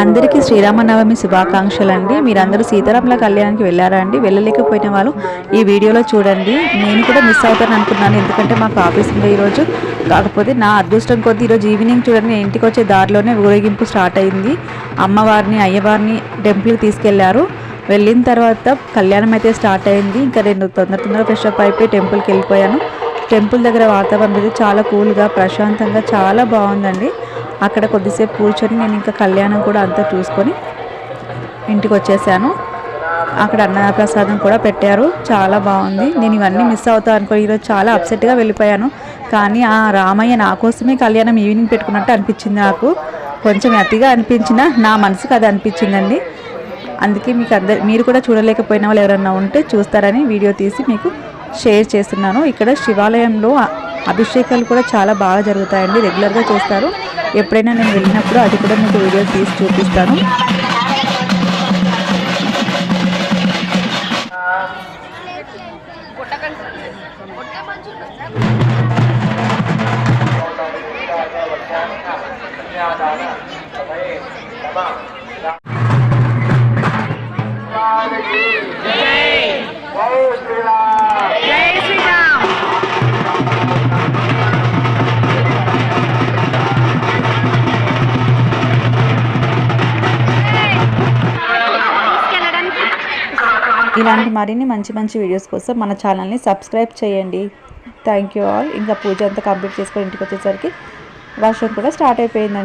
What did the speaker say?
అందరికీ శ్రీరామనవమి శుభాకాంక్షలు అండి. మీరందరూ సీతారాముల కళ్యాణానికి వెళ్ళారా అండి? వెళ్ళలేకపోయిన వాళ్ళు ఈ వీడియోలో చూడండి. నేను కూడా మిస్ అవుతాను అనుకున్నాను, ఎందుకంటే మాకు ఆఫీస్ ఉంది ఈరోజు. కాకపోతే నా అదృష్టం కొద్దీ ఈరోజు ఈవినింగ్ చూడండి, నేను ఇంటికి వచ్చే దారిలోనే ఊరేగింపు స్టార్ట్ అయింది. అమ్మవారిని అయ్యవారిని టెంపుల్కి తీసుకెళ్లారు. వెళ్ళిన తర్వాత కళ్యాణం అయితే స్టార్ట్ అయింది. ఇంకా నేను తొందరగా ఫ్రెష్ అప్ అయిపోయి టెంపుల్కి వెళ్ళిపోయాను. టెంపుల్ దగ్గర వాతావరణం అయితే చాలా కూల్గా ప్రశాంతంగా చాలా బాగుందండి. అక్కడ కొద్దిసేపు కూర్చొని నేను ఇంకా కళ్యాణం కూడా అంతా చూసుకొని ఇంటికి వచ్చేసాను. అక్కడ అన్నప్రసాదం కూడా పెట్టారు, చాలా బాగుంది. నేను ఇవన్నీ మిస్ అవుతాను అనుకో, ఈరోజు చాలా అప్సెట్గా వెళ్ళిపోయాను. కానీ ఆ రామయ్య నా కోసమే కళ్యాణం ఈవినింగ్ పెట్టుకున్నట్టు అనిపించింది. నాకు కొంచెం అతిగా అనిపించినా నా మనసుకు అది అనిపించిందండి. అందుకే మీరు కూడా చూడలేకపోయిన వాళ్ళు ఎవరన్నా ఉంటే చూస్తారని వీడియో తీసి మీకు షేర్ చేస్తున్నాను. ఇక్కడ శివాలయంలో అభిషేకాలు కూడా చాలా బాగా జరుగుతాయండి, రెగ్యులర్గా చేస్తారు. ఎప్పుడైనా నేను వెళ్ళినప్పుడు అది కూడా మీకు వీడియో తీసి చూపిస్తాను. ఇలాంటి మరిన్ని మంచి వీడియోస్ కోసం మన ఛానల్ని సబ్స్క్రైబ్ చేయండి. Thank you all. ఇంకా పూజ అంతా కంప్లీట్ చేసుకొని ఇంటికి వచ్చేసరికి వర్షం కూడా స్టార్ట్ అయిపోయిందండి.